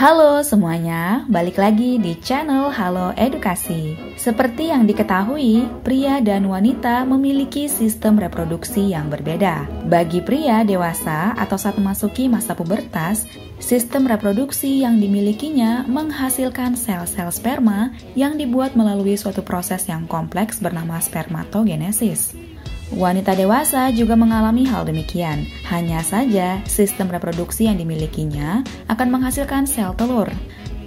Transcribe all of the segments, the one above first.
Halo semuanya, balik lagi di channel Halo Edukasi. Seperti yang diketahui, pria dan wanita memiliki sistem reproduksi yang berbeda. Bagi pria dewasa atau saat memasuki masa pubertas, sistem reproduksi yang dimilikinya menghasilkan sel-sel sperma yang dibuat melalui suatu proses yang kompleks bernama spermatogenesis. Wanita dewasa juga mengalami hal demikian, hanya saja sistem reproduksi yang dimilikinya akan menghasilkan sel telur.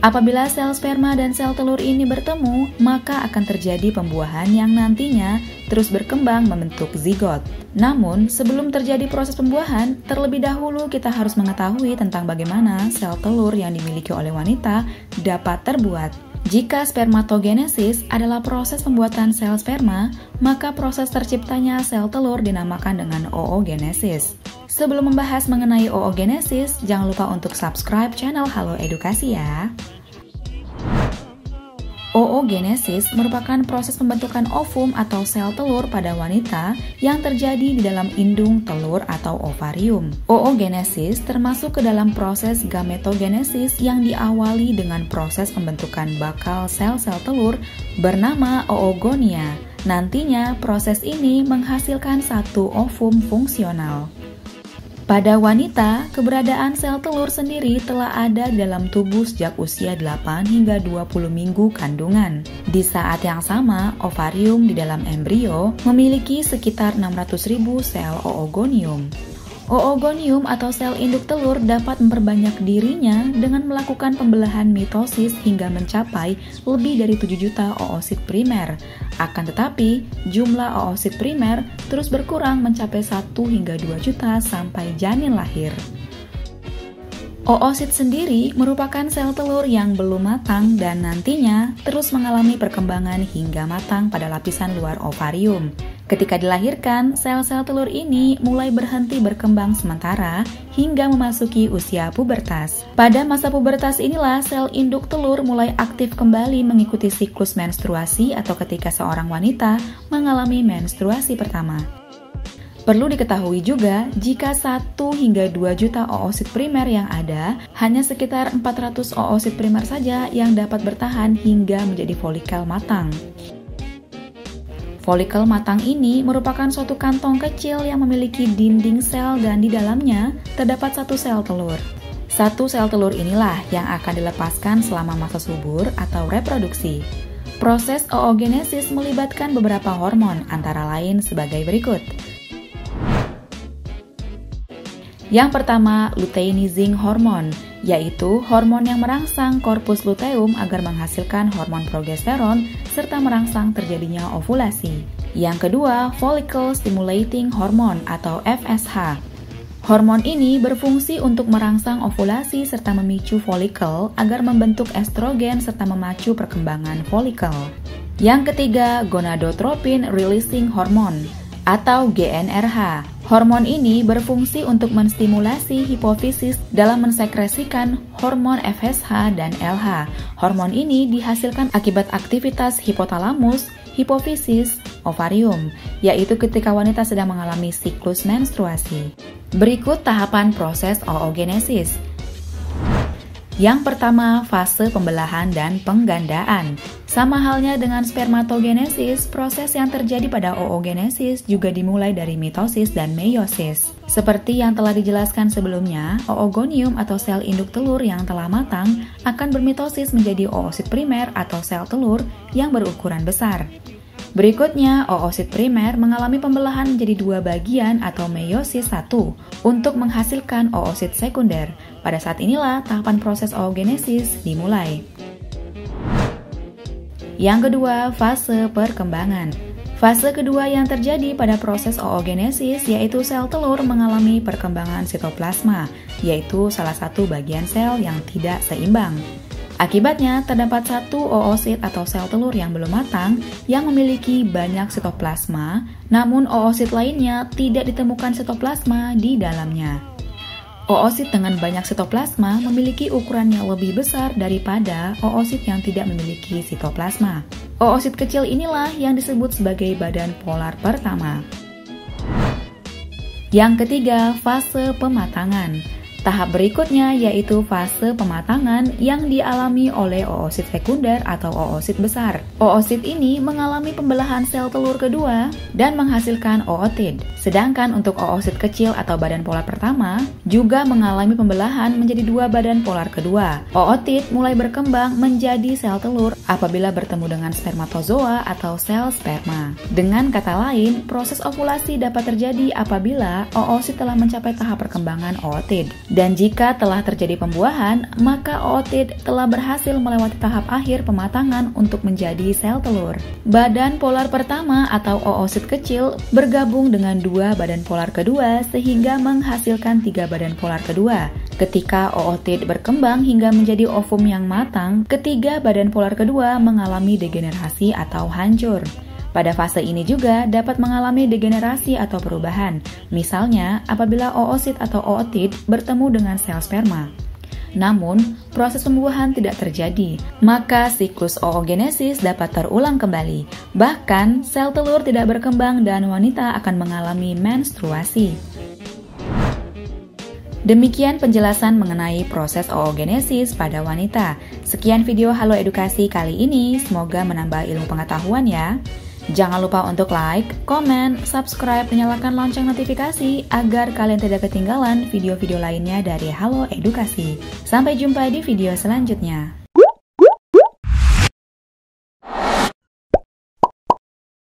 Apabila sel sperma dan sel telur ini bertemu, maka akan terjadi pembuahan yang nantinya terus berkembang membentuk zigot. Namun, sebelum terjadi proses pembuahan, terlebih dahulu kita harus mengetahui tentang bagaimana sel telur yang dimiliki oleh wanita dapat terbuat. Jika spermatogenesis adalah proses pembuatan sel sperma, maka proses terciptanya sel telur dinamakan dengan oogenesis. Sebelum membahas mengenai oogenesis, jangan lupa untuk subscribe channel Halo Edukasi ya. Oogenesis merupakan proses pembentukan ovum atau sel telur pada wanita yang terjadi di dalam indung telur atau ovarium. Oogenesis termasuk ke dalam proses gametogenesis yang diawali dengan proses pembentukan bakal sel-sel telur bernama oogonia. Nantinya proses ini menghasilkan satu ovum fungsional. Pada wanita, keberadaan sel telur sendiri telah ada dalam tubuh sejak usia 8 hingga 20 minggu kandungan. Di saat yang sama, ovarium di dalam embrio memiliki sekitar 600.000 sel oogonium. Oogonium atau sel induk telur dapat memperbanyak dirinya dengan melakukan pembelahan mitosis hingga mencapai lebih dari 7 juta oosit primer. Akan tetapi, jumlah oosit primer terus berkurang mencapai 1 hingga 2 juta sampai janin lahir. Oosit sendiri merupakan sel telur yang belum matang dan nantinya terus mengalami perkembangan hingga matang pada lapisan luar ovarium. Ketika dilahirkan, sel-sel telur ini mulai berhenti berkembang sementara hingga memasuki usia pubertas. Pada masa pubertas inilah sel induk telur mulai aktif kembali mengikuti siklus menstruasi atau ketika seorang wanita mengalami menstruasi pertama. Perlu diketahui juga, jika 1 hingga 2 juta oosit primer yang ada, hanya sekitar 400 oosit primer saja yang dapat bertahan hingga menjadi folikel matang. Folikel matang ini merupakan suatu kantong kecil yang memiliki dinding sel dan di dalamnya terdapat satu sel telur. Satu sel telur inilah yang akan dilepaskan selama masa subur atau reproduksi. Proses oogenesis melibatkan beberapa hormon, antara lain sebagai berikut. Yang pertama, luteinizing hormon, yaitu hormon yang merangsang korpus luteum agar menghasilkan hormon progesteron serta merangsang terjadinya ovulasi. Yang kedua, follicle stimulating hormone atau FSH. Hormon ini berfungsi untuk merangsang ovulasi serta memicu folikel agar membentuk estrogen serta memacu perkembangan folikel. Yang ketiga, gonadotropin releasing hormone atau GnRH. Hormon ini berfungsi untuk menstimulasi hipofisis dalam mensekresikan hormon FSH dan LH. Hormon ini dihasilkan akibat aktivitas hipotalamus, hipofisis, ovarium, yaitu ketika wanita sedang mengalami siklus menstruasi. Berikut tahapan proses oogenesis. Yang pertama, fase pembelahan dan penggandaan. Sama halnya dengan spermatogenesis, proses yang terjadi pada oogenesis juga dimulai dari mitosis dan meiosis. Seperti yang telah dijelaskan sebelumnya, oogonium atau sel induk telur yang telah matang akan bermitosis menjadi oosit primer atau sel telur yang berukuran besar. Berikutnya, oosit primer mengalami pembelahan menjadi dua bagian atau meiosis 1 untuk menghasilkan oosit sekunder. Pada saat inilah tahapan proses oogenesis dimulai. Yang kedua, fase perkembangan. Fase kedua yang terjadi pada proses oogenesis yaitu sel telur mengalami perkembangan sitoplasma, yaitu salah satu bagian sel yang tidak seimbang. Akibatnya, terdapat satu oosit atau sel telur yang belum matang yang memiliki banyak sitoplasma, namun oosit lainnya tidak ditemukan sitoplasma di dalamnya. Oosit dengan banyak sitoplasma memiliki ukuran yang lebih besar daripada oosit yang tidak memiliki sitoplasma. Oosit kecil inilah yang disebut sebagai badan polar pertama. Yang ketiga, fase pematangan. Tahap berikutnya yaitu fase pematangan yang dialami oleh oosit sekunder atau oosit besar. Oosit ini mengalami pembelahan sel telur kedua dan menghasilkan ootid. Sedangkan untuk oosit kecil atau badan polar pertama juga mengalami pembelahan menjadi dua badan polar kedua. Ootid mulai berkembang menjadi sel telur apabila bertemu dengan spermatozoa atau sel sperma. Dengan kata lain, proses ovulasi dapat terjadi apabila oosit telah mencapai tahap perkembangan ootid. Dan jika telah terjadi pembuahan, maka ootid telah berhasil melewati tahap akhir pematangan untuk menjadi sel telur. Badan polar pertama atau oosit kecil bergabung dengan dua badan polar kedua sehingga menghasilkan tiga badan polar kedua. Ketika ootid berkembang hingga menjadi ovum yang matang, ketiga badan polar kedua mengalami degenerasi atau hancur. Pada fase ini juga dapat mengalami degenerasi atau perubahan, misalnya apabila oosit atau ootid bertemu dengan sel sperma. Namun, proses pembuahan tidak terjadi, maka siklus oogenesis dapat terulang kembali. Bahkan, sel telur tidak berkembang dan wanita akan mengalami menstruasi. Demikian penjelasan mengenai proses oogenesis pada wanita. Sekian video Halo Edukasi kali ini, semoga menambah ilmu pengetahuan ya. Jangan lupa untuk like, komen, subscribe, nyalakan lonceng notifikasi agar kalian tidak ketinggalan video-video lainnya dari Halo Edukasi. Sampai jumpa di video selanjutnya.